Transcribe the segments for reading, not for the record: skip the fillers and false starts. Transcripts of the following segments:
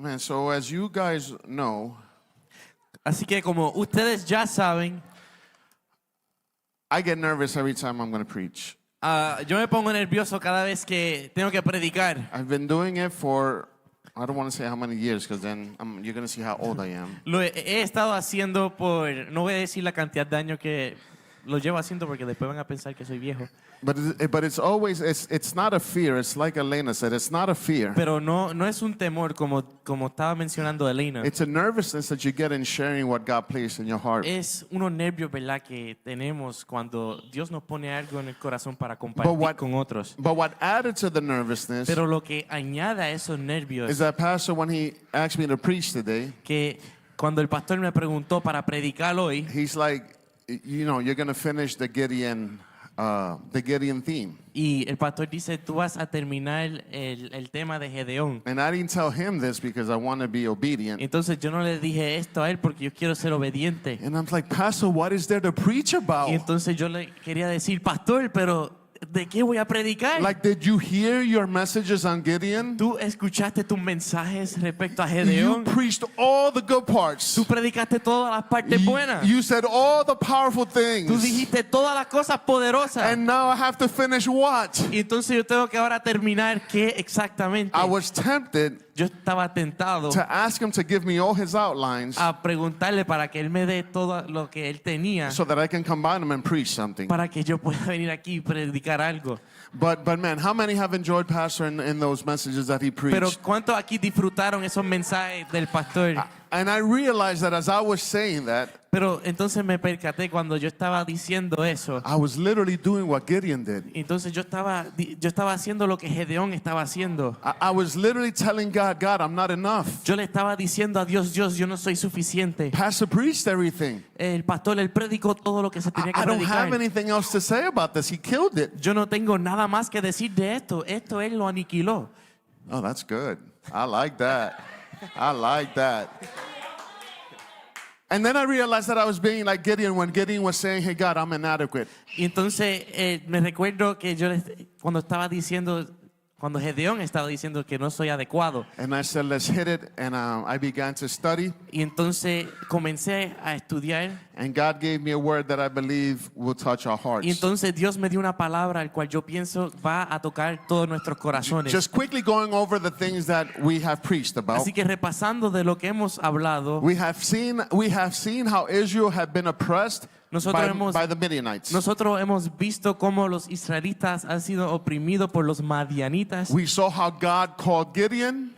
Man, so as you guys know, Así que como ustedes ya saben, I get nervous every time I'm going to preach. yo me pongo nervioso cada vez que tengo que predicar. I've been doing it for, I don't want to say how many years, because then you're going to see how old I am. Lo he estado haciendo por, no voy a decir la cantidad de años que lo llevo haciendo porque después van a pensar que soy viejo. But it's always, it's not a fear. It's like Elena said, it's not a fear. Pero no es un temor como estaba mencionando Elena. It's a nervousness that you get in sharing what God placed in your heart. Es unos nervios, ¿verdad?, que tenemos cuando Dios nos pone algo en el corazón para compartir con otros. But what added to the nervousness Pero lo que añade a esos is nervios, that Pastor, when he asked me to preach today, que cuando el pastor me preguntó para predicar hoy, he's like, you know, you're going to finish the Gideon theme. y el pastor dice, tú vas a terminar el tema de Gedeón. And I didn't tell him this because I want to be obedient. Entonces yo no le dije esto a él porque yo quiero ser obediente. And I'm like, Pastor, what is there to preach about? Y entonces yo le quería decir, pastor, pero ¿de qué voy a predicar? Like, did you hear your messages on Gideon? Tú escuchaste tus mensajes respecto a You Gedeón. preached all the good parts. Tú predicaste todas las partes buenas. You said all the powerful Tú things. dijiste todas las cosas poderosas. And now I have to finish what? Y entonces yo tengo que ahora terminar qué exactamente. I was tempted Yo estaba tentado to ask him to give me all his outlines a preguntarle para que él me dé todo lo que él tenía, so that I can combine them and preach something. para que yo pueda venir aquí y predicar algo. But man, how many have enjoyed Pastor in those messages that he Pero preached? ¿cuántos aquí disfrutaron esos mensajes del pastor? And I realized that as I was saying that, Pero entonces me percaté cuando yo estaba diciendo eso. I was literally doing what Gideon did. Entonces yo estaba haciendo lo que Gedeón estaba haciendo. I was literally telling God, I'm not enough. Yo le estaba diciendo a Dios, yo no soy suficiente. Pastor preached everything. El pastor, él predicó todo lo que se tenía que I don't have predicar. anything else to say about this. He killed it. Yo no tengo nada más que decir de esto. Esto él lo aniquiló. Oh, that's good. I like that. I like that. And then I realized that I was being like Gideon when Gideon was saying, hey, God, I'm inadequate. Y entonces me recuerdo que cuando Gedeón estaba diciendo que no soy adecuado. And I said, let's hit it. And I began to study. Y entonces comencé a estudiar. And God gave me a word that I believe will touch our Y hearts. entonces Dios me dio una palabra al cual yo pienso va a tocar todos nuestros corazones. Just quickly going over the things that we have preached about. Así que repasando de lo que hemos hablado, We have seen how Israel had been oppressed by the Midianites. nosotros hemos visto cómo los israelitas han sido oprimidos por los madianitas. We saw how God called Gideon.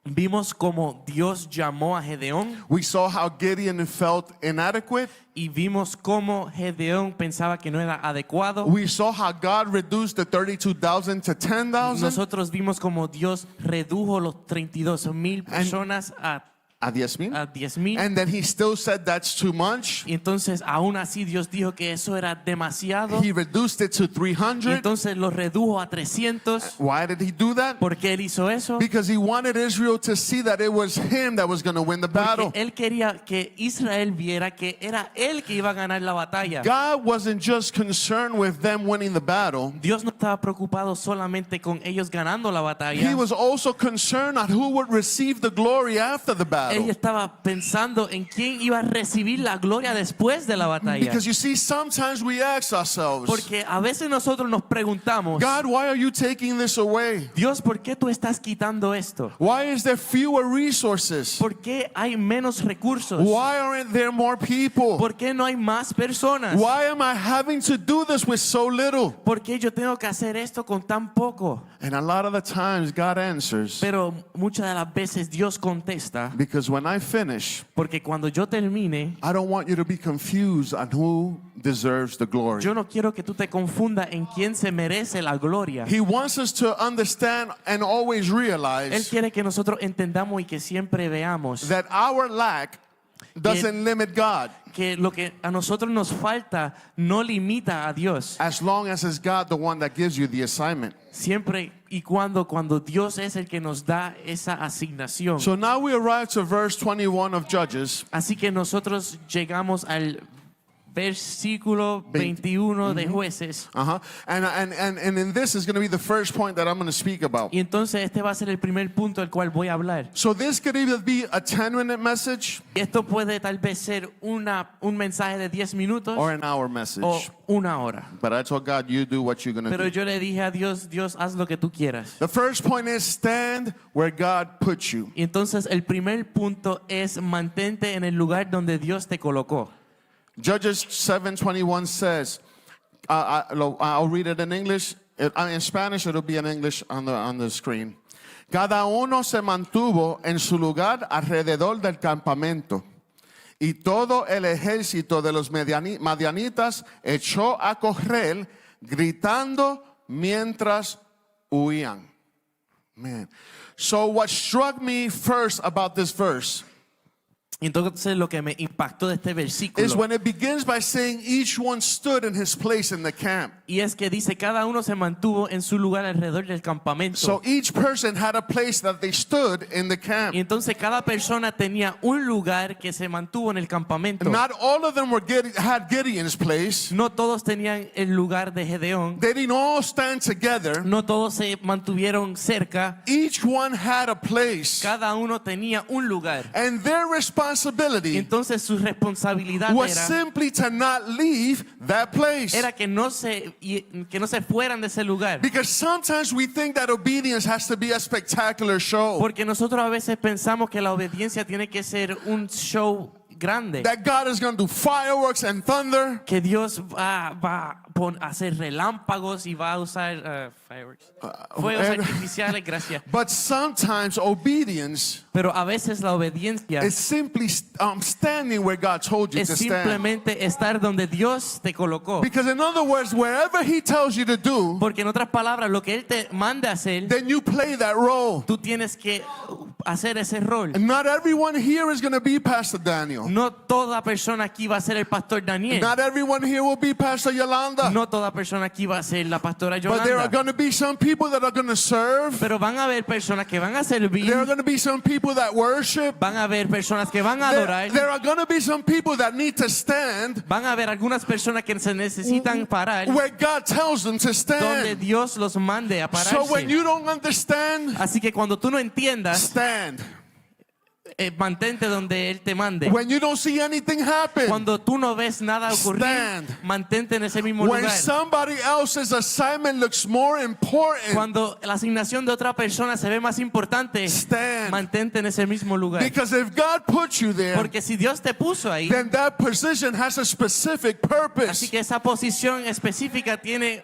Vimos cómo Dios llamó a Gedeón. We saw how Gideon felt inadequate. Y vimos cómo Gedeón pensaba que no era adecuado. We saw how God reduced the 32,000 to 10,000. Nosotros vimos cómo Dios redujo los 32,000 personas a 10,000. And then he still said that's too much. Y entonces aún así Dios dijo que eso era demasiado. He reduced it to Y 300. entonces lo redujo a 300. Why did he do that? ¿Por qué él hizo eso? Because he wanted Israel to see that it was him that was going to win the battle. Porque él quería que Israel viera que era él que iba a ganar la batalla. God wasn't just concerned with them winning the battle. Dios no estaba preocupado solamente con ellos ganando la batalla. He was also concerned on who would receive the glory after the battle. Él estaba pensando en quién iba a recibir la gloria después de la batalla. Because you see, sometimes we ask ourselves, Porque a veces nosotros nos preguntamos, God, why are you taking this away? Dios, ¿por qué tú estás quitando esto? Why is there fewer resources? ¿Por qué hay menos recursos? Why aren't there more people? ¿Por qué no hay más personas? Why am I having to do this with so little? ¿Por qué yo tengo que hacer esto con tan poco? And a lot of the times God answers, Pero muchas de las veces Dios contesta, because when I finish, porque cuando yo termine, I don't want you to be confused on who deserves the glory. yo no quiero que tú te confundas en quién se merece la gloria. He wants us to understand and always Él realize quiere que nosotros entendamos y que siempre veamos that our lack doesn't limit God, que lo que a nosotros nos falta no limita a Dios. as long as it's God the one that gives you the assignment. Siempre y cuando Dios es el que nos da esa asignación. So now we arrive to verse 21 of Judges. Así que nosotros llegamos al versículo 21 de Jueces. Uh-huh. And in this is going to be the first point that I'm going to speak about. Y entonces este va a ser el primer punto del cual voy a hablar. So this could either be a 10-minute message Y esto puede tal vez ser un mensaje de 10 minutos or an hour message. o una hora. But I told God, you do what you're going to Pero do. yo le dije a Dios, Dios, haz lo que tú quieras. The first point is stand where God put you. Y entonces el primer punto es mantente en el lugar donde Dios te colocó. Judges 7:21 says, I'll read it in English. In Spanish, it'll be in English on the screen. Cada uno se mantuvo en su lugar alrededor del campamento. Y todo el ejército de los madianitas echó a correr gritando mientras huían. Man. So what struck me first about this verse Entonces lo que me impactó de este is versículo when it begins by saying each one stood in his place in the camp. y es que dice cada uno se mantuvo en su lugar alrededor del campamento. So each person had a place that they stood in the camp. Y entonces cada persona tenía un lugar que se mantuvo en el campamento. Not all of them had Gideon's place. No todos tenían el lugar de Gedeón. They didn't all stand together. No todos se mantuvieron cerca. Each one had a place. Cada uno tenía un lugar. And their Y responsibility entonces su responsabilidad was era simply to not leave that place. que no se fueran de ese lugar. Because sometimes we think that obedience has to be a spectacular show. Porque nosotros a veces pensamos que la obediencia tiene que ser un show grande. That God is going to do fireworks and thunder. Que Dios va a hacer relámpagos y va a usar fireworks. Fuegos artificiales, gracias. But sometimes obedience Pero a veces la obediencia is simply standing where God told you es to stand. simplemente estar donde Dios te colocó. Because in other words, wherever He tells you to do, Porque en otras palabras, lo que Él te manda hacer, then you play that role. tú tienes que hacer ese rol. And not everyone here is going to be Pastor Daniel. No toda persona aquí va a ser el pastor Daniel. Not everyone here will be Pastor Yolanda. No toda persona aquí va a ser la pastora But there are Yolanda. going to be some people that are going to serve. Pero van a haber personas que van a servir. There are going to be some people that worship. Van a haber personas que van a adorar. There are going to be some people that need to stand Van a haber algunas personas que se necesitan parar where God tells them to donde stand. Dios los mande a So when pararse. you don't understand, Así que cuando tú no entiendas, stand. mantente donde Él te mande. When you don't see anything happen, Cuando tú no ves nada ocurrir, stand. mantente en ese mismo when lugar. somebody else's assignment looks more important, Cuando la asignación de otra persona se ve más importante, stand. mantente en ese mismo lugar. Because if God put you there, Porque si Dios te puso ahí, then that position has a specific así purpose. que esa posición específica tiene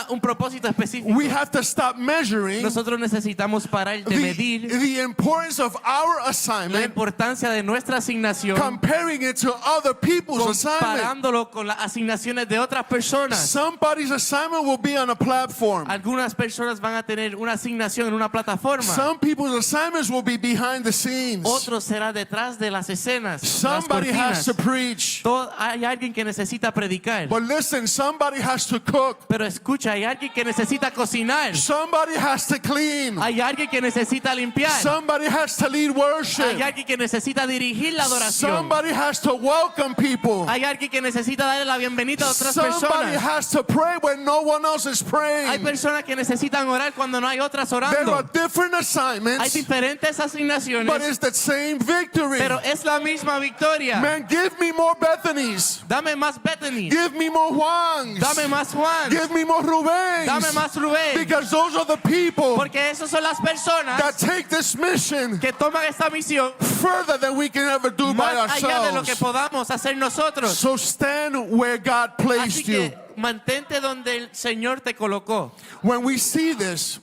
un propósito específico. We have to stop measuring Nosotros necesitamos parar de medir the importance of our la assignment, importancia de nuestra asignación, comparing it to other people's assignment. comparándolo con las asignaciones de otras personas. Somebody's assignment will be on a platform. Algunas personas van a tener una asignación en una plataforma. Some people's assignments will be behind the scenes. Otros será detrás de las escenas, las Somebody has cortinas. to preach. Hay alguien que necesita predicar. But listen, somebody has to cook. Pero escucha, hay alguien que necesita cocinar. Somebody has to clean. Hay alguien que necesita limpiar. Somebody has to lead Hay worship. alguien que necesita dirigir la adoración. Somebody has to welcome people. Hay alguien que necesita darle la bienvenida a otras Somebody personas. has to pray when no one else is Hay praying. personas que necesitan orar cuando no hay otras There are orando. different Hay assignments, diferentes but asignaciones, it's the same victory. pero es la misma victoria. Man, give me more Bethany's. Dame más Bethany. Give me more Juan's. Dame más Juan. Give me more Ruben's. Dame más Rubén. Because those are the people Porque esas son las that personas take this mission que toman esta misión further than we can ever do by más allá de lo que ourselves. podamos hacer nosotros. So stand where God Así placed you. que mantente donde el Señor te colocó. When we see this,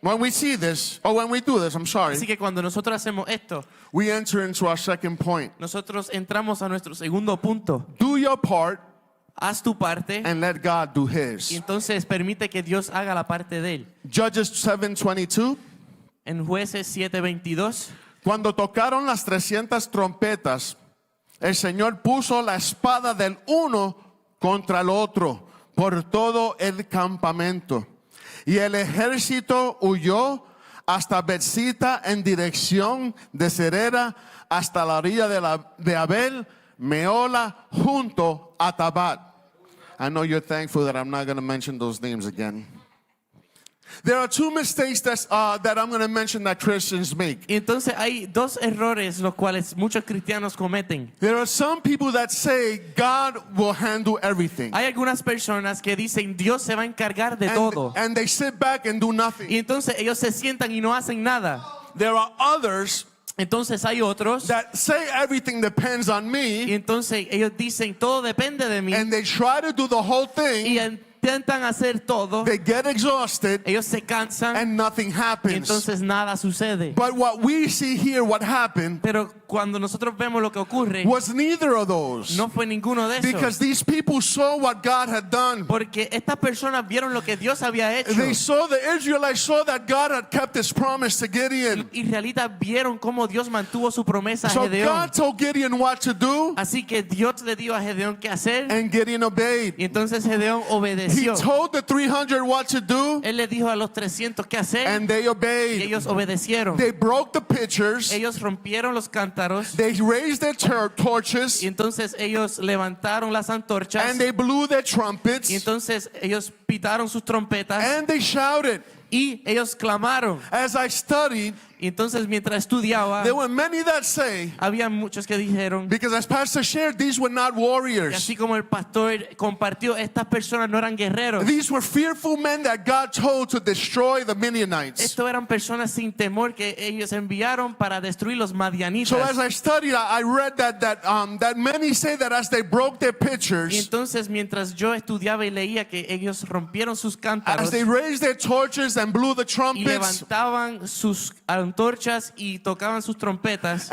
or when we do this, I'm sorry, Así que cuando nosotros hacemos esto, we enter into our second point. nosotros entramos a nuestro segundo punto. Do your part Haz tu parte and let God do y His. entonces permite que Dios haga la parte de él. Judges 7:22. En Jueces 7:22, Cuando tocaron las 300 trompetas, el Señor puso la espada del uno contra el otro por todo el campamento. Y el ejército huyó hasta Betzita en dirección de Serera, hasta la orilla de Abel Meola junto a Tabat. I know you're thankful that I'm not going to mention those names again. There are two mistakes that I'm going to mention that Christians make. Y entonces hay dos errores los cuales muchos cristianos cometen. There are some people that say God will handle everything. Hay algunas personas que dicen Dios se va a encargar de todo. And they sit back and do Y nothing. entonces ellos se sientan y no hacen nada. There are others Entonces hay otros that say everything depends on y me, entonces ellos dicen todo depende de mí and they try to do the whole y thing. intentan hacer todo. They get exhausted Ellos se cansan and nothing y happens. entonces nada sucede. But what we see here, what happened, Pero cuando nosotros vemos lo que ocurre, was neither of those. no fue ninguno de Because esos. these people saw what God had done. Porque estas personas vieron lo que Dios había hecho. They saw, the Israelites saw that God had kept his promise to Gideon. Israelitas vieron cómo Dios mantuvo su promesa a So Gedeón. God told Gideon what to do, Así que Dios le dio a Gedeón qué hacer and Gideon obeyed. y entonces Gedeón He obedeció. told the 300 what to do, Él le dijo a los 300 qué hacer and they y obeyed. ellos obedecieron. They broke the pitchers. Ellos rompieron los cántaros They raised their torches, y entonces ellos levantaron las antorchas and they blew their trumpets, y entonces ellos pitaron sus trompetas and they shouted. y ellos clamaron. As I studied, Y entonces mientras estudiaba, there were many that say, había muchos que dijeron, because as Pastor shared, these were not y warriors. así como el pastor compartió, estas personas no eran guerreros. These were fearful men that God told to destroy the Midianites. Estos eran personas sin temor que ellos enviaron para destruir los So as madianitas. I studied, I read that many say that as they broke their Y pitchers, entonces mientras yo estudiaba y leía que ellos rompieron sus as cántaros they raised their torches and blew the y trumpets, levantaban sus antorchas y tocaban sus trompetas,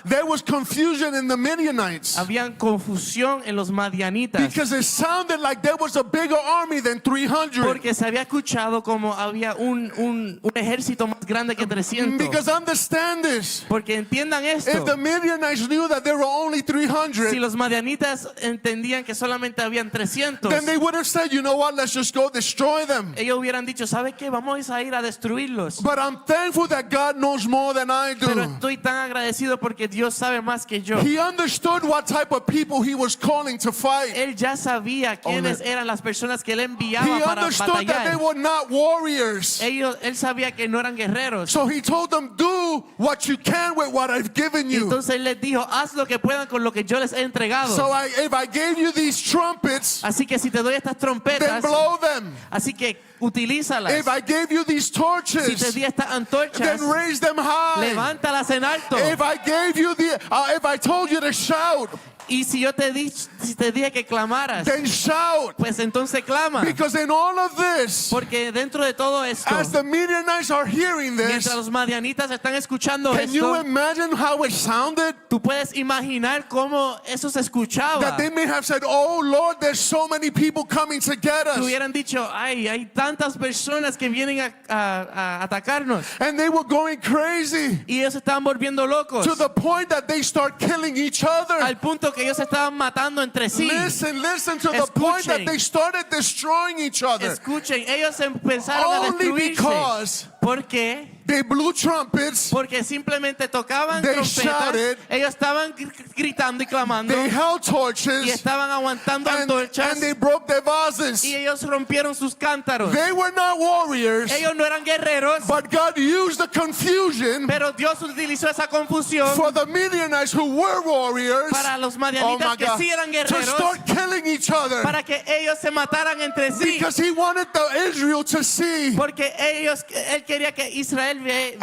there was confusion in the Midianites. habían confusión en los madianitas. Because it sounded like there was a bigger army than 300. Porque se había escuchado como había un ejército más grande que 300. Because understand this. Porque entiendan If esto. the Midianites knew that there were only 300, Si los madianitas entendían que solamente habían 300, then they would have said, you know what, let's just go destroy them. ellos hubieran dicho, ¿sabe qué? Vamos a ir a destruirlos. But I'm thankful that God knows more than I Pero do. estoy tan agradecido porque Dios sabe más que yo. He understood what type of people he was calling to fight. Él ya sabía quiénes eran las personas que él He enviaba para understood that they batallar. were not warriors. Él sabía que no eran guerreros. So he told them, do what you can with what I've given Y you. entonces él les dijo, haz lo que puedan con lo que yo les he entregado. So if I gave you these trumpets, Así que si te doy estas then trompetas, blow them. así que utilízalas. If I gave you these Si te torches, di estas antorchas, then raise them high. levántalas en alto. If I gave you if I told you to shout, Y si yo te dije que clamaras, then shout. pues entonces clama. Because in all of this, Porque dentro de todo esto, as the Midianites are hearing this, mientras los madianitas están escuchando can you esto, imagine how it sounded? tú puedes imaginar cómo eso se escuchaba. That they may have said, oh Lord, there's so many people coming to get Que us. hubieran dicho, ay, hay tantas personas que vienen a atacarnos. And they were going crazy Y ellos se estaban volviendo locos. to the point that they start killing each other. Al punto que ellos se estaban matando entre sí. Listen to the point that they started destroying each other. Escuchen, ellos empezaron a Only destruirse. because ¿Por qué? they blew trumpets, Porque simplemente tocaban They trompetas, shouted. ellos estaban gritando y clamando they held y torches, estaban aguantando and antorchas they broke their vases. y ellos rompieron sus cántaros. They were not warriors, Ellos no eran guerreros, but God used the confusion pero Dios utilizó esa confusión for the Midianites who were warriors, para los oh my madianitas que God, sí eran to guerreros, start killing each other. para que ellos se mataran entre sí. Because he wanted the Israel to see, Porque él quería que Israel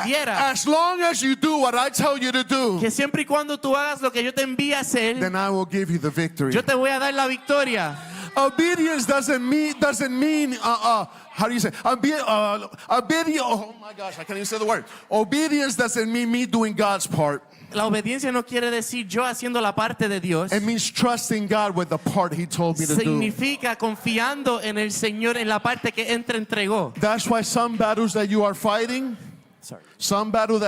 viera as long as you do what I tell you to do, que siempre y cuando tú hagas lo que yo te envíe a hacer, then I will give you the victory. yo te voy a dar la victoria. Obedience doesn't mean how do you say obedience? Oh my gosh, I can't even say the word. Obedience doesn't mean me doing God's part. La obediencia no quiere decir yo haciendo la parte de Dios. It means trusting God with the part He told me to do. Significa confiando en el Señor en la parte que Él te entregó. That's why some battles that you are fighting, Some battles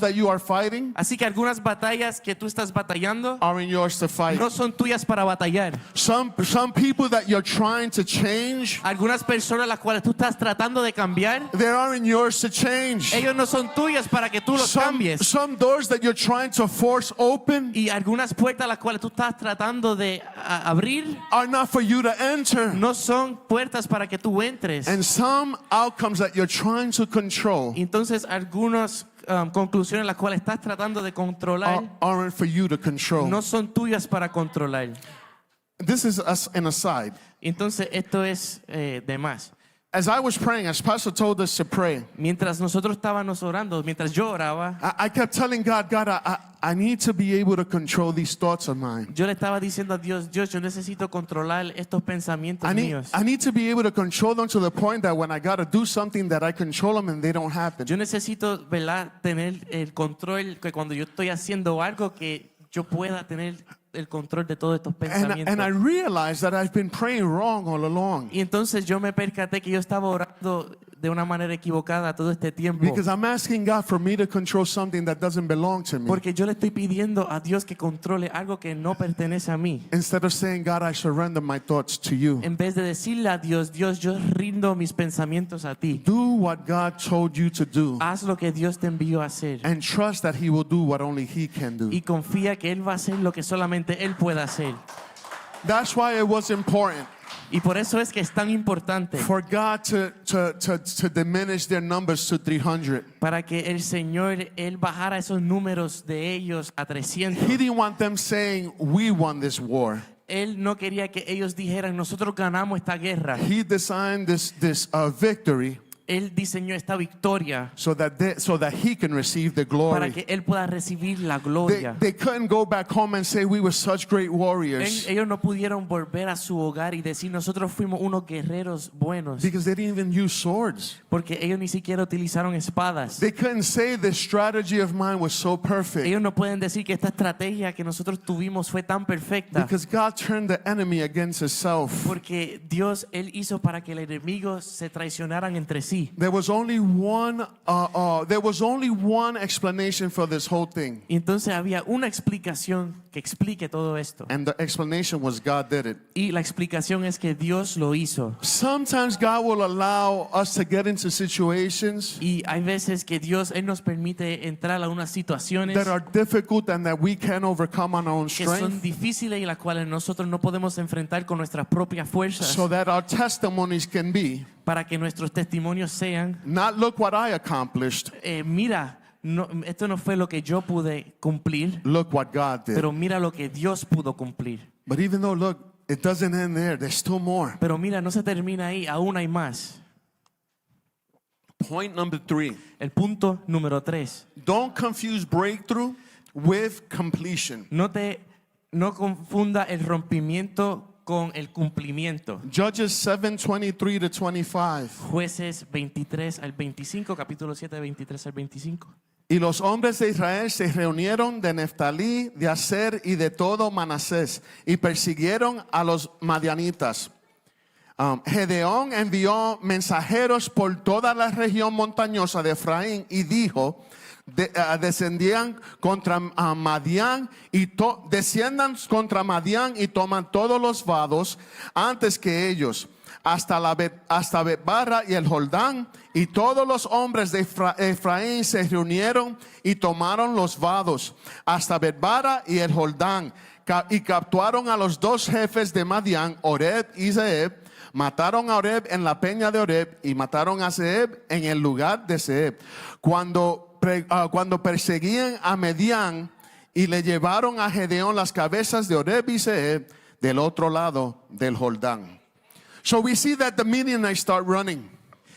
that you are fighting Así que algunas batallas que tú estás batallando are in yours to fight. no son tuyas para batallar. Some people that you're trying to change, Algunas personas las cuales tú estás tratando de cambiar, they are in yours to change. ellos no son tuyas para que tú los cambies. Some doors that you're trying to force open Y algunas puertas las cuales tú estás tratando de abrir are not for you to enter. no son puertas para que tú entres. And some outcomes that you're trying to control Entonces algunas conclusiones las cuales estás tratando de controlar aren't for you to control. no son tuyas para controlar. This is an aside. Entonces esto es de más. As I was praying, as Pastor told us to pray, Mientras nosotros estábamos orando, mientras yo oraba, I kept telling God, I need to be able to control these thoughts of mine. yo le estaba diciendo a Dios, Dios, yo necesito controlar estos pensamientos míos. I need to be able to control them to the point that when I got to do something that I control them and they don't happen. Yo necesito, ¿verdad?, tener el control, que cuando yo estoy haciendo algo que yo pueda tener el control de todos estos pensamientos. And I realized that I've been praying wrong all along. Y entonces yo me percaté que yo estaba orando de una manera equivocada todo este tiempo. Because I'm asking God for me to control something that doesn't belong to me. Porque yo le estoy pidiendo a Dios que controle algo que no pertenece a mí. Instead of saying, God, I surrender my thoughts to you. En vez de decirle a Dios, Dios, yo rindo mis pensamientos a ti. Do what God told you to do. Haz lo que Dios te envió a hacer. And trust that He will do what only He can do. Y confía que Él va a hacer lo que solamente Él pueda hacer. That's why it was important Y por eso es que es tan importante for God to diminish their numbers to 300. para que el Señor, Él bajara esos números de ellos a 300. He didn't want them saying, we won this war. Él no quería que ellos dijeran, nosotros ganamos esta guerra. He designed this victory Él diseñó esta victoria so that He can receive the para glory. que Él pueda recibir la gloria. They couldn't go back home and say we were such great warriors Ellos no pudieron volver a su hogar y decir, nosotros fuimos unos guerreros buenos, because they didn't even use swords. porque ellos ni siquiera utilizaron espadas. They couldn't say the strategy of mine was so perfect Ellos no pueden decir que esta estrategia que nosotros tuvimos fue tan perfecta, because God turned the enemy against Himself. porque Dios, Él hizo para que el enemigo se traicionaran entre sí. There was only one explanation for this whole thing, Y entonces había una explicación que explique todo esto. and the explanation was God did it. Y la explicación es que Dios lo hizo. Sometimes God will allow us to get into situations Y hay veces que Dios, Él nos permite entrar a unas situaciones that are difficult and that we can't overcome on our own que son strength, difíciles y las cuales nosotros no podemos enfrentar con nuestras propias fuerzas, so that our testimonies can be, para que nuestros testimonios sean, not look what I accomplished, mira, no, esto no fue lo que yo pude cumplir, look what God did. pero mira lo que Dios pudo cumplir. But even though, look, it doesn't end there, there's still more. Pero mira, no se termina ahí, aún hay más. Point number 3. El punto número 3. Don't confuse breakthrough with completion. No confunda el rompimiento con el cumplimiento. Judges 7:23 to 25. Jueces 23 al 25, capítulo 7, 23 al 25. Y los hombres de Israel se reunieron de Neftalí, de Aser y de todo Manasés y persiguieron a los madianitas. Gedeón envió mensajeros por toda la región montañosa de Efraín y dijo, descendían contra Madián y desciendan contra Madián y toman todos los vados antes que ellos hasta Betbarra y el Jordán, y todos los hombres de Efraín se reunieron y tomaron los vados hasta Betbarra y el Jordán, y capturaron a los dos jefes de Madián, Oreb y Zeeb. Mataron a Oreb en la peña de Oreb y mataron a Zeeb en el lugar de Zeeb. Cuando perseguían a Madián y le llevaron a Gedeón las cabezas de Oreb y Zeeb del otro lado del Jordán. So we see that the Midianites start running.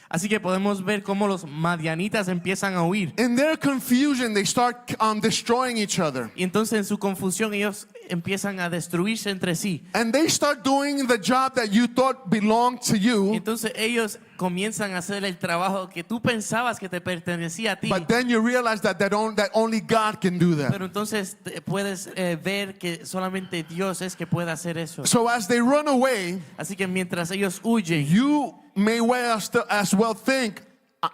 Así que podemos ver cómo los madianitas empiezan a huir. In their confusion, they start destroying each other. Y entonces en su confusión ellos empiezan a destruirse entre sí. And they start doing the job that you thought belonged to Y you. entonces ellos comienzan a hacer el trabajo que tú pensabas que te pertenecía a ti. But then you realize that only God can do that. Pero entonces puedes ver que solamente Dios es que puede hacer eso. So as they run away, Así que mientras ellos huyen, you may well as well think,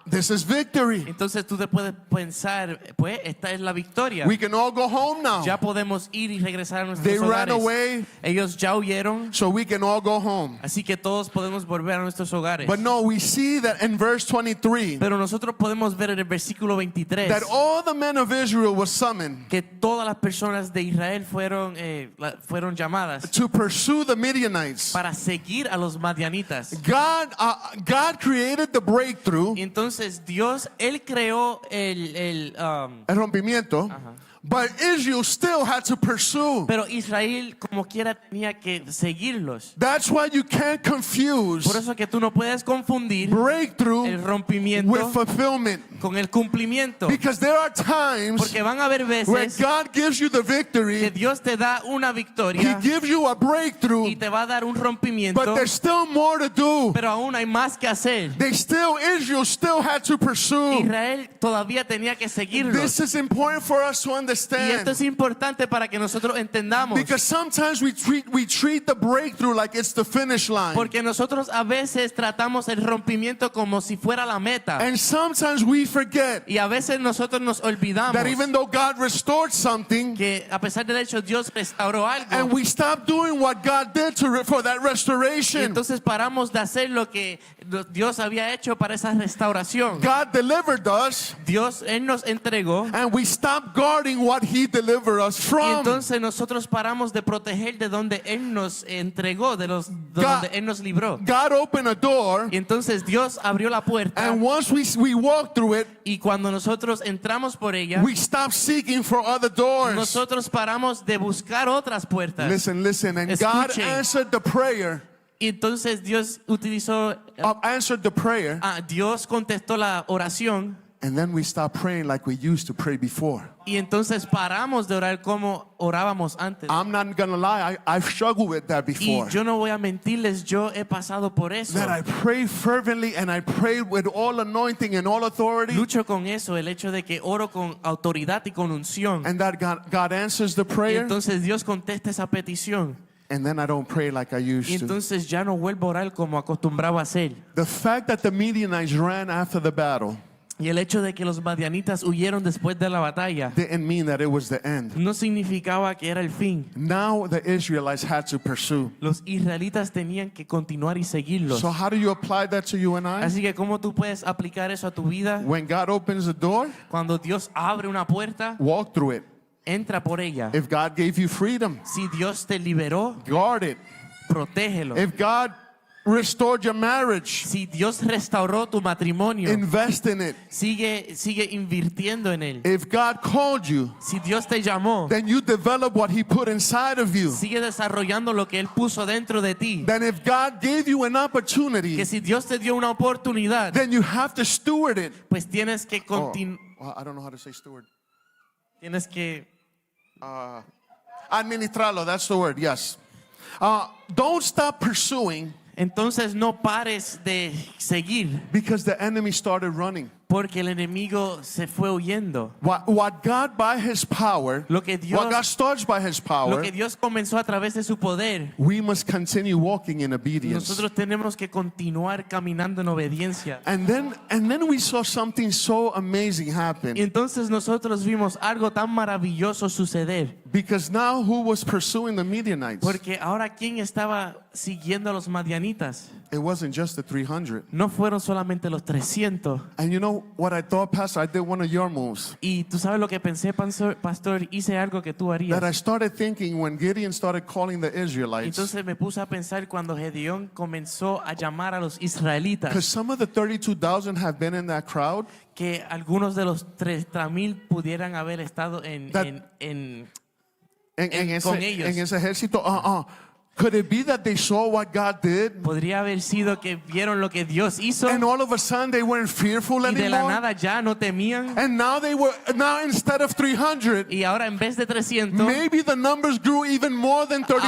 This is victory. Entonces tú te puedes pensar, pues esta es la victoria. We can all go home now. Ya podemos ir y regresar a nuestros They ran hogares. away, Ellos ya huyeron, so we can all go home. así que todos podemos volver a nuestros hogares. But no, we see that in verse 23 Pero nosotros podemos ver en el versículo 23 that all the men of Israel were summoned que todas las personas de Israel fueron llamadas to pursue the Midianites. para seguir a los madianitas. God created the breakthrough, Y entonces Dios, Él creó el rompimiento, but Israel still had to pursue. pero Israel como quiera tenía que seguirlos. That's why you can't confuse Por eso que tú no puedes confundir el breakthrough rompimiento with fulfillment. con el cumplimiento. Because there are times Porque van a haber where veces God gives you the que victory, Dios te da una He victoria gives you a y breakthrough, te va a dar un rompimiento, but there's still more to do. pero aún hay más que hacer. Israel still had to pursue. Israel todavía tenía que seguirlos. This is important for us to Y esto understand. es importante para que nosotros entendamos. Because sometimes we treat the breakthrough like it's the finish line. Porque nosotros a veces tratamos el rompimiento como si fuera la meta. And sometimes we forget Y a veces nosotros nos olvidamos that even though God restored something, que a pesar del hecho Dios restauró and algo. we stop doing what God did for that Y restoration. entonces paramos de hacer lo que Dios había hecho para esa restauración. God delivered us, Dios, Él nos entregó. and we stop guarding what He delivered us Y from. entonces nosotros paramos de proteger de donde Él nos entregó, de donde Él nos libró. God opened a door, Y entonces Dios abrió la puerta and once we walk through it, y cuando nosotros entramos por ella, we stop seeking for other doors. nosotros paramos de buscar otras puertas. Listen, and God Escuchen. answered the prayer. Y entonces Dios utilizó, Answered the prayer, Dios contestó la oración and then we stop praying like we used to pray before. y entonces paramos de orar como orábamos antes. I'm not gonna lie, I've struggled with that Y before. yo no voy a mentirles, yo he pasado por eso. That I pray fervently and I pray with all anointing and all authority, Lucho con eso, el hecho de que oro con autoridad y con unción. and that God answers the Y prayer, entonces Dios contesta esa petición. and then I don't pray like I Y used to. entonces ya no vuelvo a orar como acostumbraba a hacer. The fact that the Midianites ran after the battle Y el hecho de que los madianitas huyeron después de la batalla didn't mean that it was the end. no significaba que era el fin. Now the Israelites had to pursue. Los israelitas tenían que continuar y seguirlos. So how do you apply that to you and I? Así que ¿cómo tú puedes aplicar eso a tu vida? When God opens the door, Cuando Dios abre una puerta, walk through it. entra por ella. If God gave you freedom, Si Dios te liberó, guard it. protégelo. If God restored your marriage, Si Dios restauró tu matrimonio, invest in it. sigue invirtiendo en él. If God called you, Si Dios te llamó, then you develop what He put inside of you. sigue desarrollando lo que él puso dentro de ti. Then if God gave you an opportunity, Que si Dios te dio una oportunidad, then you have to steward it. pues tienes que I don't know how to say steward. tienes que Administrarlo, that's the word, yes. Don't stop pursuing entonces no pares de seguir because the enemy started running. porque el enemigo se fue huyendo. What God by His power, Lo que Dios- what God starts by His Lo power, que Dios comenzó a través de su poder, we must continue walking in obedience. nosotros tenemos que continuar caminando en obediencia. And then we saw something so amazing Y happen. entonces nosotros vimos algo tan maravilloso suceder. Because now who was pursuing the Midianites? Porque ahora, ¿quién estaba siguiendo a los madianitas? It wasn't just the 300. No fueron solamente los 300. And you know what I thought, Pastor? I did one of your moves. Y tú sabes lo que pensé, pastor, hice algo que tú harías. That I started thinking when Gideon started calling the Israelites. Entonces me puse a pensar cuando Gedeón comenzó a llamar a los israelitas, Because some of the 32,000 have been in that crowd. que algunos de los 30,000 pudieran haber estado That- con ellos. En ese ejército. Could it be that they saw what God did? Podría haber sido que vieron lo que Dios hizo And all of a sudden they weren't fearful y de la anymore. nada ya no temían. And now instead of 300, Y ahora en vez de 300, maybe the numbers grew even more than ahora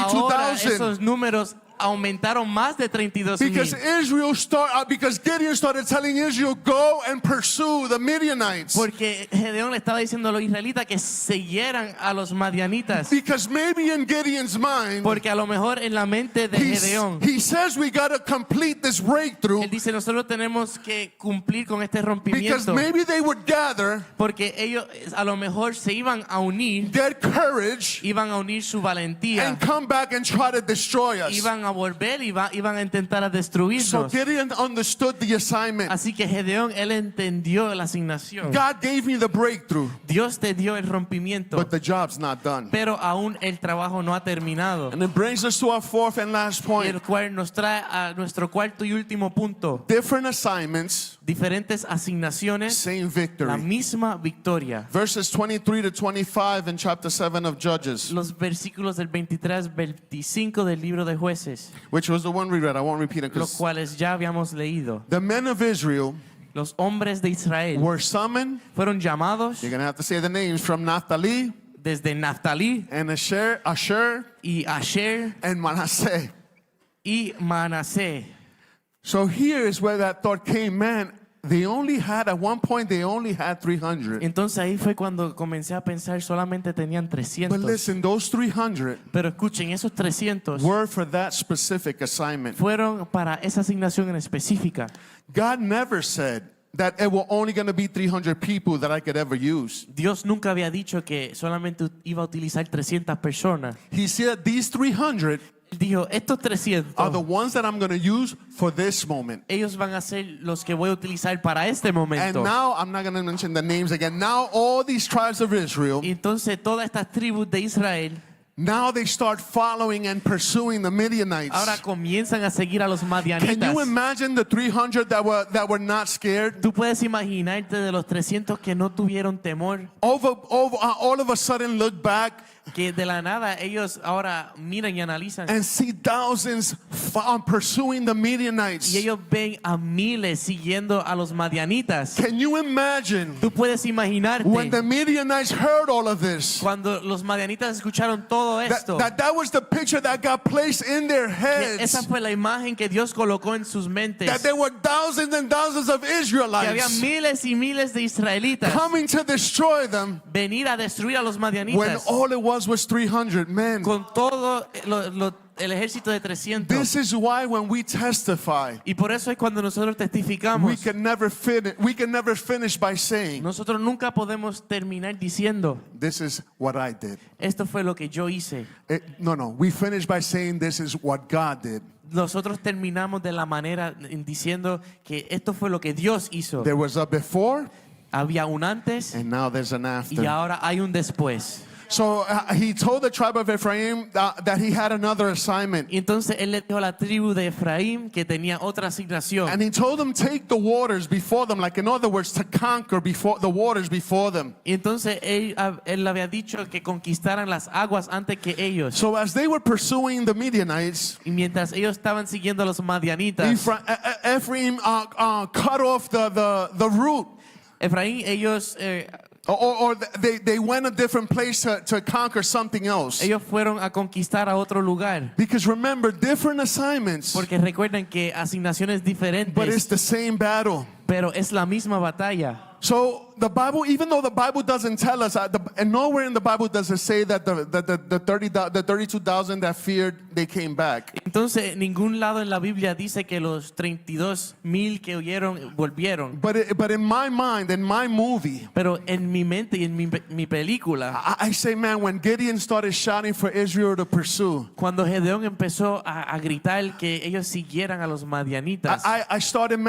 32,000. esos números aumentaron más de 32,000. Because Gideon started telling Israel, go and pursue the Midianites. Porque Gedeón le estaba diciendo a los israelitas que siguieran a los madianitas. Because maybe in Gideon's mind, Porque a lo mejor en la mente de Gedeón, he says we got to complete this breakthrough. él dice, nosotros tenemos que cumplir con este Because rompimiento. maybe they would gather, Porque ellos a lo mejor se iban a unir, get courage, iban a unir su valentía, and come back and try to destroy us. iban a volver y iban a intentar a So destruirnos. Gideon understood the assignment. Así que Gedeón, él entendió la asignación. God gave me the breakthrough, Dios te dio el rompimiento, but the job's not done. pero aún el trabajo no ha terminado. And it brings us to our fourth and last Y point. el cual nos trae a nuestro cuarto y último punto. Different assignments, Diferentes asignaciones, same la victory. misma victoria. Verses 23 to 25 in chapter 7 of Judges, Los versículos del 23 al 25 del libro de Jueces, which was the one we read. I won't repeat it los because cuales ya habíamos leído. the men of Israel Los hombres de Israel were summoned. fueron llamados You're going to have to say the names from Naphtali desde Naftalí and Asher y Asher and Manasseh. y Manasé. So here is where that thought came, man, they only had, at one point, they only had 300. Entonces ahí fue cuando comencé a pensar, solamente tenían But 300. listen, those 300 Pero escuchen, esos 300 were for that specific assignment. fueron para esa asignación en específica. God never said that it were only going to be 300 people that I could ever use. Dios nunca había dicho que solamente iba a utilizar 300 personas. He said these 300 Él dijo, estos 300, are the ones that I'm going to use for this moment. ellos van a ser los que voy a utilizar para este And momento. now, I'm not going to mention the names again. Now, all these tribes of Israel, Y entonces todas estas tribus de Israel now they start following and pursuing the Midianites. ahora comienzan a seguir a los Can madianitas. you imagine the 300 that were not scared? Tú puedes imaginarte de los 300 que no tuvieron temor, All of a sudden look back que de la nada ellos ahora miran y analizan and see thousands pursuing the Midianites. y ellos ven a miles siguiendo a los madianitas. Can you imagine Tú puedes imaginarte when the Midianites heard all of this? cuando los madianitas escucharon todo esto. That was the picture that got placed in their Que esa heads. fue la imagen que Dios colocó en sus mentes. That there were thousands and thousands of Que había Israelites miles y miles de israelitas coming to destroy them venir a destruir a los when madianitas all it was 300 men. con todo el ejército de 300. This is why when we testify, Y por eso es cuando nosotros we testificamos, can never finish by saying, nosotros nunca podemos terminar diciendo, this is what I did. esto fue lo que yo hice. No. We finish by saying this is what God did. Nosotros terminamos de la manera en diciendo que esto fue lo que Dios hizo. There was a before Había un antes and now there's an y after. ahora hay un después. So he told the tribe of Ephraim that he had another assignment. Y entonces él le dijo a la tribu de Efraín que tenía otra asignación. And he told them, take the waters before them. Like in other words, to conquer the waters before them. Y entonces él le había dicho que conquistaran las aguas antes que ellos. So as they were pursuing the Midianites, Y mientras ellos estaban siguiendo a los madianitas, Ephraim cut off the route. Efraín, ellos Or they went a different place to conquer something else. ellos fueron a conquistar a otro lugar. Because remember, different assignments, Porque recuerden que asignaciones but it's diferentes, the same battle. pero es la misma batalla. So the Bible, even though the Bible doesn't tell us, and nowhere in the Bible does it say that the 32,000 that feared, they came back. Entonces, en ningún lado en la Biblia dice que los 32,000 que huyeron volvieron. But in my mind, in my movie, Pero en mi mente y en mi película, I say, man, when Gideon started shouting for Israel to pursue, cuando Gedeón empezó a gritar que ellos siguieran a los madianitas, I started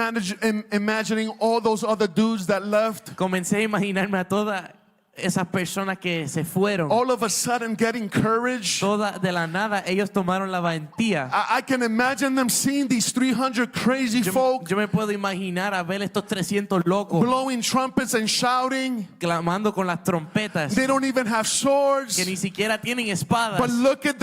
imagining all those other dudes that left, comencé a imaginarme a todas esas personas que se fueron. all of a sudden getting courage. Toda de la nada ellos tomaron la valentía. I can imagine them seeing these 300 crazy folk Yo me puedo imaginar a ver estos 300 locos blowing trumpets and shouting. clamando con las trompetas They don't even have swords. que ni siquiera tienen espadas. But look at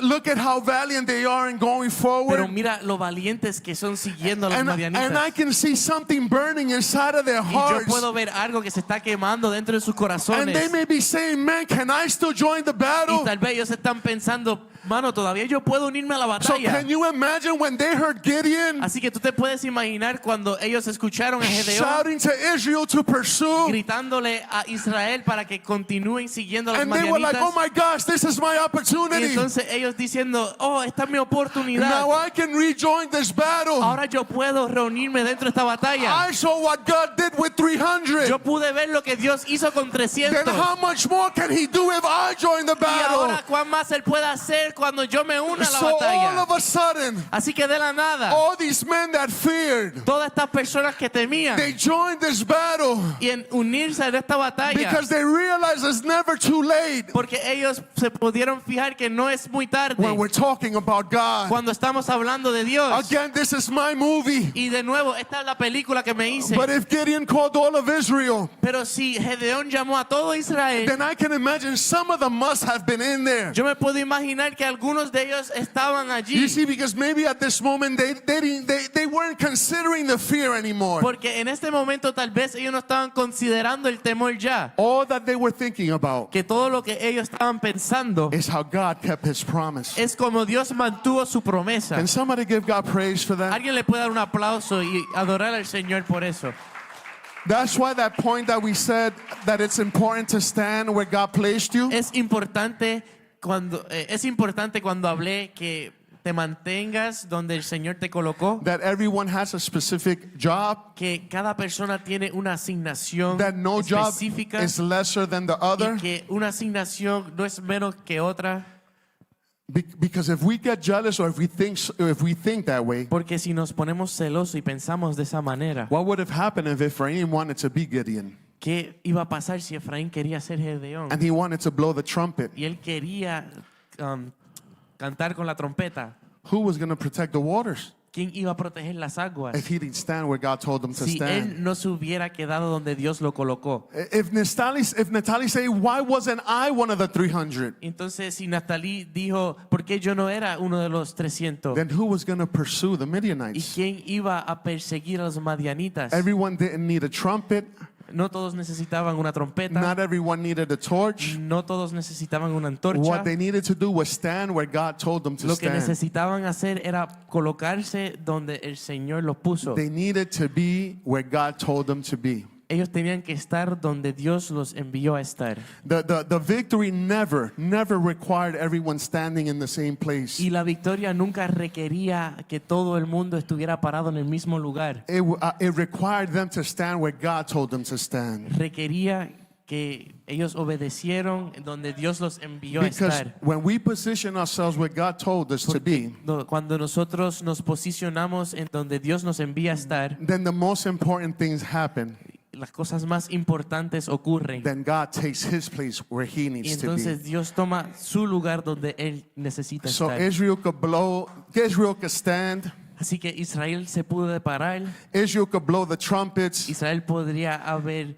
look at how valiant they are in going Pero forward. mira lo valientes que son siguiendo a los And I madianitas. can see something burning inside of their Y yo hearts. puedo ver algo que se está quemando dentro de sus And they corazones. may be saying, man, can I still join the Y battle? tal vez ellos están pensando, Mano, todavía yo puedo unirme a la So batalla. can you imagine when they heard Gideon Así que tú te puedes imaginar cuando ellos escucharon a Gedeón shouting to Israel to pursue, gritándole a Israel para que continúen siguiendo a los and they were like, oh madianitas. my gosh, this is my Y opportunity. entonces ellos diciendo, oh, esta es mi oportunidad. Now I can rejoin this battle. Ahora yo puedo reunirme dentro de esta batalla. I saw what God did with 300. Yo pude ver lo que Dios hizo con 300. Then how much more can he do if I join the Y battle? ahora, ¿cuán más Él puede hacer cuando yo me una a la So all batalla? of a sudden, Así que de la nada, all these men that feared, todas estas personas que temían they joined this battle y en unirse en esta batalla, because they realize it's never too late porque ellos se pudieron fijar que no es muy tarde when we're talking about God. cuando estamos hablando de Dios. Again, this is my movie. Y de nuevo, esta es la película que me hice. But if Gideon called all of Israel, Pero si Gedeón llamó a todo Israel, then I can imagine some of them must have been in there. yo me puedo imaginar que algunos de ellos estaban allí. You see, because maybe at this moment they weren't considering the fear anymore. Porque en este momento tal vez ellos no estaban considerando el temor ya. All that they were thinking about Que todo lo que ellos estaban pensando is how God kept his promise. es como Dios mantuvo su promesa. Can somebody give God praise for that? Alguien le puede dar un aplauso y adorar al Señor por eso. That's why that point that we said that it's important to stand where God placed you. Es importante cuando hablé que te mantengas donde el Señor te colocó, That everyone has a specific job. que cada persona tiene una asignación That no job específica is lesser than the other. y que una asignación no es menos que otra. Because if we get jealous or if we think that way, Porque si nos ponemos celosos y pensamos de esa manera, what would have happened if Ephraim wanted to be Gideon ¿qué iba a pasar si Efraín quería ser Gedeón? and he wanted to blow the trumpet? Y él quería cantar con la trompeta. Who was going to protect the waters ¿Quién iba a proteger las aguas? if he didn't stand where God told him to Si él stand? no se hubiera quedado donde Dios lo colocó. If Natalie say, why wasn't I one of the 300? Entonces, si Natalie dijo, ¿por qué yo no era uno de los 300? Then who was going to pursue the ¿Y Midianites? quién iba a perseguir a los madianitas? Everyone didn't need a trumpet. No todos necesitaban una trompeta. Not everyone needed a torch. No todos necesitaban una antorcha. What they needed to do was stand where God told them to Lo que stand. necesitaban hacer era colocarse donde el Señor los puso. They needed to be where God told them to be. Ellos tenían que estar donde Dios los envió a estar. The victory never required everyone standing in the same place. Y la victoria nunca requería que todo el mundo estuviera parado en el mismo lugar. It required them to stand where God told them to stand. Requería que ellos obedecieron donde Dios los envió a Because estar. when we position ourselves where God told us to be, Cuando nosotros nos posicionamos en donde Dios nos envía a estar, then the most important things happen. las cosas más importantes ocurren. Then God takes his place where he Y needs to entonces be. Dios toma su lugar donde Él necesita So estar. Israel could stand. Así que Israel se pudo parar. Israel could blow the trumpets. Israel podría haber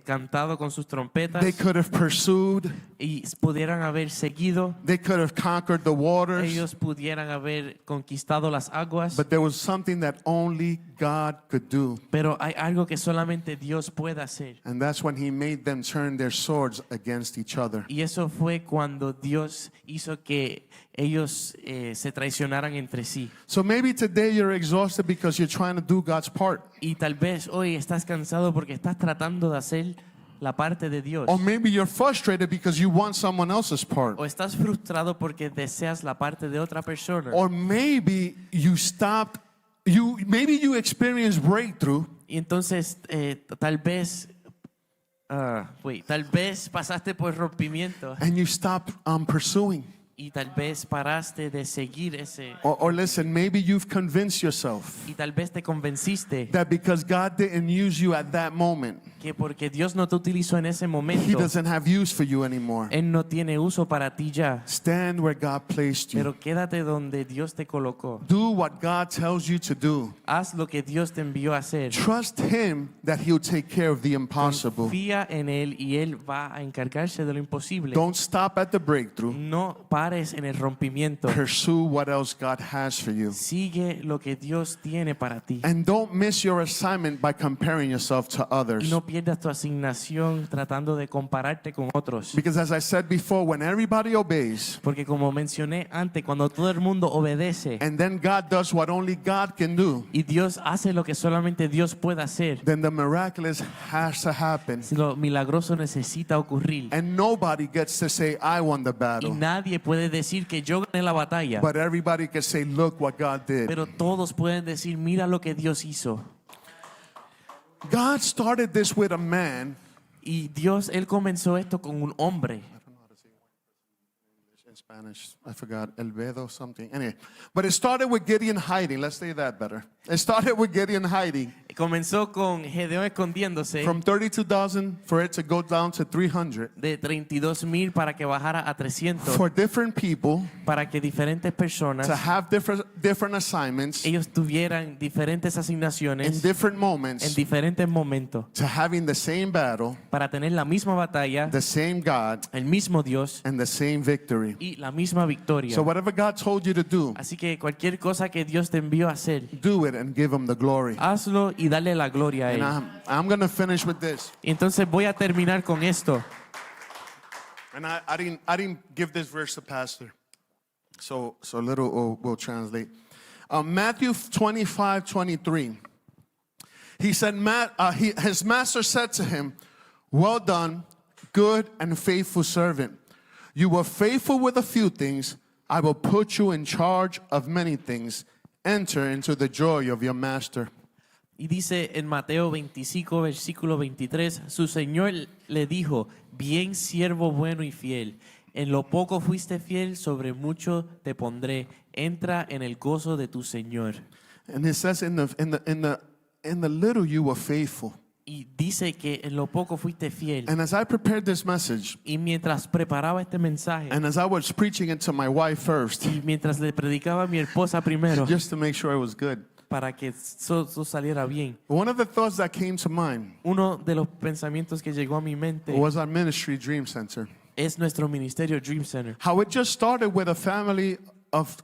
cantado con sus trompetas They could have pursued. y pudieran haber seguido. They could have conquered the waters. Ellos pudieran haber conquistado las aguas. But there was something that only God could do. Pero hay algo que solamente Dios puede hacer. And that's when he made them turn their swords against each other. Y eso fue cuando Dios hizo que ellos se traicionaran entre sí. So maybe today you're exhausted because you're trying to do God's part. Y tal vez hoy estás cansado porque estás tratando de hacer la parte de Dios. Or maybe you're frustrated because you want someone else's part. O estás frustrado porque deseas la parte de otra persona. Or maybe you stopped, maybe you experienced breakthrough. Y entonces tal vez pasaste por rompimiento And you stopped pursuing. y tal vez paraste de seguir ese Or listen, maybe you've convinced yourself y tal vez te convenciste that because God didn't use you at that moment, que porque Dios no te utilizó en ese he momento, doesn't have use for you anymore. Él no tiene uso para ti ya. Stand where God placed you. Pero quédate donde Dios te colocó. Do what God tells you to do. Haz lo que Dios te envió a hacer. Trust him that he'll take care of the impossible. Confía en Él y Él va a encargarse de lo imposible. Don't stop at the breakthrough. No pares pares en el rompimiento. Pursue what else God has for you. Sigue lo que Dios tiene para ti. And don't miss your assignment by comparing yourself to Y others. no pierdas tu asignación tratando de compararte con otros. Because as I said before, when everybody obeys, Porque como mencioné antes, cuando todo el mundo obedece and then God does what only God can do, y Dios hace lo que solamente Dios puede hacer, then the miraculous has to happen. lo milagroso necesita ocurrir. And nobody gets to say, I won the Y battle. nadie puede decir que yo gané la batalla, But everybody can say, look what God did. pero todos pueden decir, mira lo que Dios hizo. God started this with a man. Y Dios, Él comenzó esto con un hombre. In Spanish, I forgot, El Vedo something. Anyway, but it started with Gideon hiding. Let's say that better. It started with Gideon hiding Comenzó con Gedeón escondiéndose from 32,000 for it to go down to 300. de 32,000 para que bajara a 300, For different people para que diferentes personas, to have different assignments ellos tuvieran diferentes in asignaciones different en moments, diferentes momentos, to having the same battle, para tener la misma batalla, the same God, el mismo Dios and the same victory. y la misma victoria. So whatever God told you to do, Así que cualquier cosa que Dios te envió a hacer, do it and give him the glory. hazlo y dale la gloria a And Él. I'm going to finish with this. Y entonces voy a terminar con esto. And I didn't give this verse to Pastor. So little will translate. Matthew 25:23. He said, his master said to him, well done, good and faithful servant. You were faithful with a few things. I will put you in charge of many things. Enter into the joy of your master. Y dice en Mateo 25, versículo 23, su Señor le dijo, bien siervo bueno y fiel, en lo poco fuiste fiel, sobre mucho te pondré, entra en el gozo de tu Señor. And it says in the little you were faithful. Y dice que en lo poco fuiste fiel. And as I prepared this message, Y mientras preparaba este mensaje, and as I was preaching it to my wife first, y mientras le predicaba a mi esposa primero, just to make sure it was good, para que eso saliera bien, one of the thoughts that came to mind uno de los pensamientos que llegó a mi mente was our ministry, Dream Center. es nuestro ministerio Dream Center. How it just started with a family of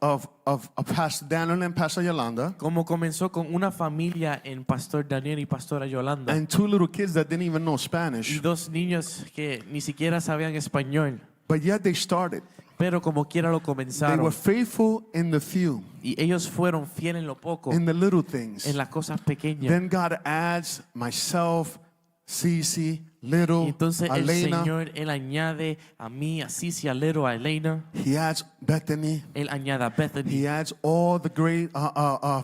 Pastor Daniel and Pastor Yolanda, Como comenzó con una familia en Pastor Daniel y Pastora Yolanda and two little kids that didn't even know y Spanish, dos niños que ni siquiera sabían español, but yet they started. pero como quiera lo They comenzaron. were faithful in the few, Y ellos fueron fieles en lo poco, in the little things. en las cosas pequeñas. Then God adds myself, Cece, Y Little, entonces el Elena. Señor, Él añade a mí, a Cici, a Lero, a Elena. He adds Bethany. Él añade a Bethany. He adds all the great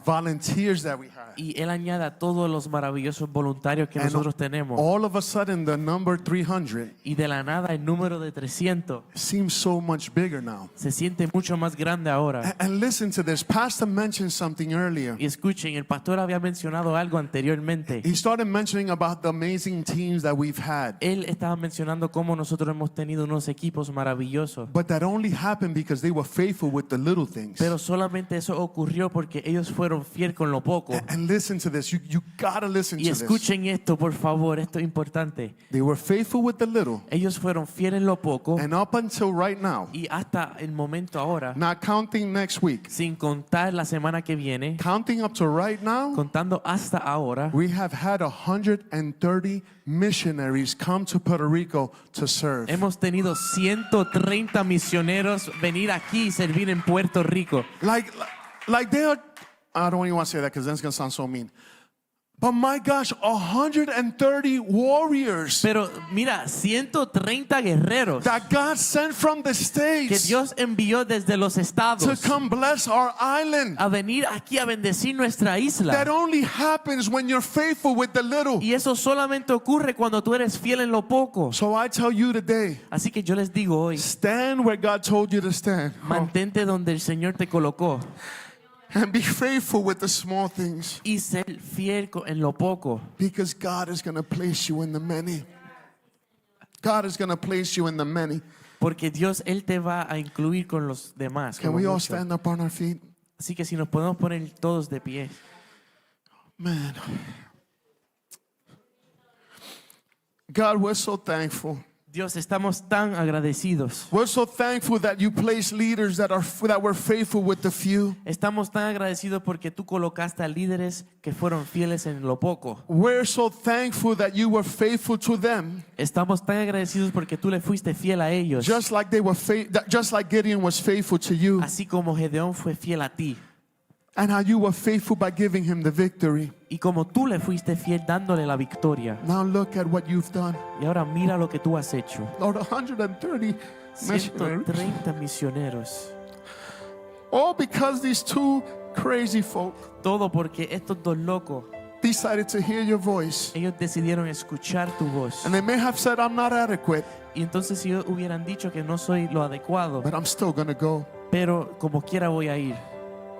volunteers that we have. Y Él añade a todos los maravillosos voluntarios que And nosotros tenemos. all of a sudden, the number 300 Y de la nada el número de 300 seems so much bigger now. se siente mucho más grande ahora. And listen to this. Pastor mentioned something earlier. Y escuchen, el pastor había mencionado algo anteriormente. He started mentioning about the amazing teams that we've had. Él estaba mencionando cómo nosotros hemos tenido unos equipos maravillosos. But that only happened because they were faithful with the little things. Pero solamente eso ocurrió porque ellos fueron fieles con lo poco. And listen to this. You gotta listen Y to this. escuchen esto, por favor, esto es importante. They were faithful with the little. Ellos fueron fieles en lo poco And up until right now, y hasta el momento ahora, not counting next week, sin contar la semana que viene, counting up to right now, contando hasta ahora, we have had 130 missionaries come to Puerto Rico to serve. hemos tenido 130 misioneros venir aquí y servir en Puerto Rico. Like they are, I don't even want to say that because then it's going to sound so mean. But my gosh, 130 warriors Pero mira, 130 guerreros that God sent from the que States Dios envió desde los to estados come bless our island. a venir aquí a bendecir nuestra That isla. only happens when you're faithful with the little. Y eso solamente ocurre cuando tú eres fiel en lo poco. So I tell you today, Así que yo les digo hoy, stand where God told you to stand. mantente donde el Señor te colocó And be faithful with the small things. y ser fiel en lo poco. Because God is going to place you in the many. God is going to place you in the many. Porque Dios, Él te va a incluir con los demás. Can con we los all muchos. stand up on our feet? Así que si nos podemos poner todos de pie. Man. God, we're so thankful Dios, estamos tan agradecidos. We're so thankful that you place leaders that were faithful with the few. Estamos tan agradecidos porque tú colocaste a líderes que fueron fieles en lo poco. We're so thankful that you were faithful to them, Estamos tan agradecidos porque tú le fuiste fiel a ellos. just like Gideon was faithful to you, Así como Gedeón fue fiel a ti. and how you were faithful by giving him the victory. Y como tú le fuiste fiel dándole la victoria. Now look at what you've done. Y ahora mira lo que tú has hecho. Lord, 130 missionaries. 130 misioneros. All because these two crazy folk Todo porque estos dos locos, decided to hear your voice. ellos decidieron escuchar tu voz. And they may have said, I'm not adequate, Y entonces si ellos hubieran dicho que no soy lo adecuado, but I'm still going to go. pero como quiera voy a ir.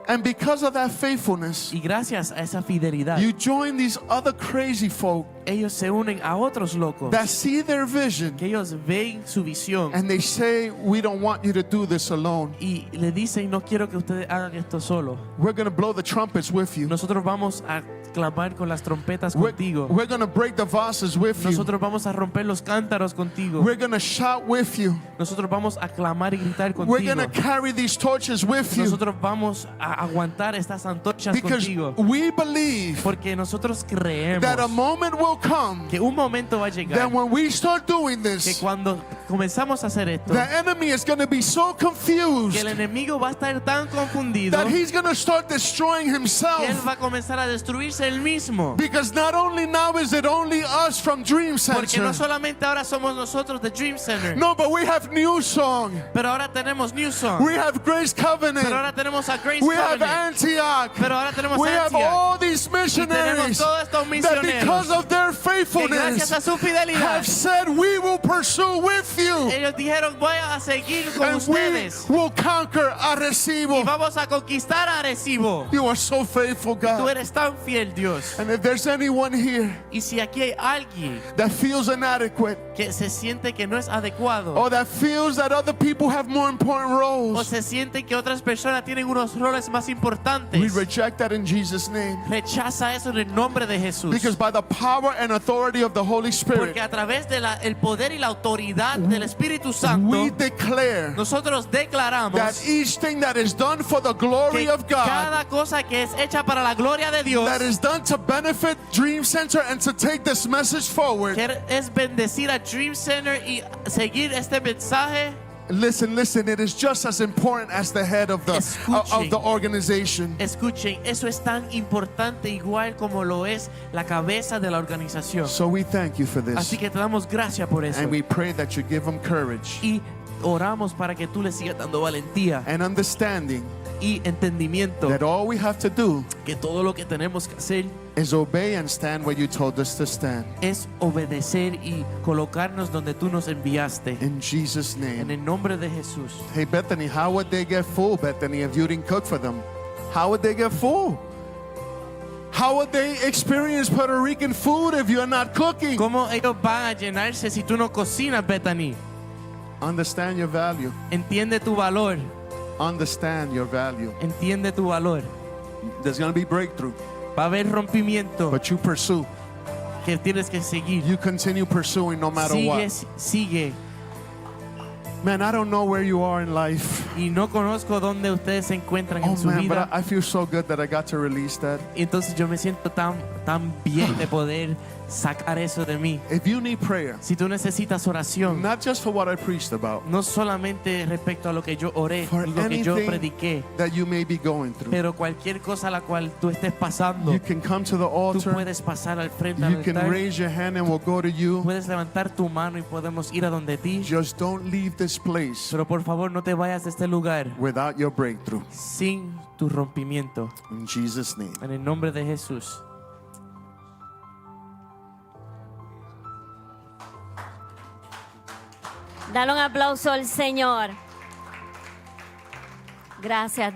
And because of that faithfulness, Y gracias a esa fidelidad, you join these other crazy folk ellos se unen a otros locos that see their vision que ellos ven su visión and they say, we don't want you to do this alone. y le dicen, no quiero que ustedes hagan esto solo. We're going to blow the trumpets with you. Nosotros vamos a clamar con las trompetas We're contigo. going to break the vases with you. Nosotros vamos a romper los cántaros contigo. We're going to shout with you. Nosotros vamos a clamar y gritar We're contigo. going to carry these torches with you. Nosotros vamos a aguantar estas antorchas Because contigo. we believe Porque nosotros creemos that a moment will come que un momento va a that llegar when we start doing que this, cuando comenzamos a hacer esto, the enemy is going to be so que el confused enemigo va a estar tan confundido that he's going to start destroying que él himself. va a comenzar a destruirse él mismo. Because not only now is it only us from Dream Porque no Center. solamente ahora somos nosotros de Dream Center, No, but we have New Song. pero ahora tenemos New Song, We have Grace pero Covenant. ahora tenemos a Grace We have Covenant, Antioch. pero ahora tenemos We have Antioch. all these Y tenemos missionaries todos estos that misioneros because of their que faithfulness gracias a su fidelidad have said, we will pursue with you. ellos dijeron, voy a seguir con And we ustedes will conquer y Arecibo. vamos a conquistar a Arecibo. You are so faithful, Tú God. eres tan fiel, Dios. And if there's anyone here Y si aquí hay alguien that feels inadequate, que se siente que no es adecuado or that feels that other people have more important o roles, se siente que otras personas tienen unos roles más we importantes, reject that in Jesus' name. rechaza eso en el nombre de Jesús. Because by the power and authority of the Holy Spirit, Porque a través de el poder y la autoridad del Espíritu Santo, we declare nosotros declaramos that each thing that is done for the glory que of God, cada cosa que es hecha para la gloria de Dios, that is done to benefit Dream Center and to take this message forward. que es bendecir a Dream Center y seguir este mensaje. Listen, it is just as important as the head of the Escuchen. organization. Escuchen, eso es tan importante igual como lo es la cabeza de la organización. So we thank you for this. Así que te damos gracias por eso. And we pray that you give them courage Y oramos para que tú le sigas dando valentía and understanding y entendimiento, that all we have to do que todo lo que tenemos que hacer is obey and stand where you told us to stand. es obedecer y colocarnos donde tú nos enviaste. In Jesus' En name. el nombre de Jesús. Hey, Bethany, how would they get full, Bethany, if you didn't cook for them? How would they get full? How would they experience Puerto Rican food if you're not cooking? ¿Cómo ellos van a llenarse si tú no cocinas, Bethany? Understand your value. Entiende tu valor. Understand your value. Entiende tu valor. There's going to be breakthrough, Va a haber rompimiento but you pursue. que tienes que seguir. You continue pursuing no matter what. Sigue. Man, I don't know where you are in life. Y no conozco dónde ustedes se encuentran Oh en su man, but vida. I feel so good that I got to release that. Y entonces yo me siento tan bien de poder sacar eso de mí. If you need prayer, Si tú necesitas oración, not just for what I preached about, no solamente respecto a lo que yo oré, for lo que yo anything prediqué, that you may be going through, pero cualquier cosa a la cual tú estés pasando, you can come to the tú altar. puedes pasar al frente al You can altar, raise your hand and we'll go to you. puedes levantar tu mano y podemos ir a donde ti. Just don't leave this place Pero por favor no te vayas de este lugar without your breakthrough. sin tu rompimiento. In Jesus' name. En el nombre de Jesús. Dale un aplauso al Señor. Gracias, Dios.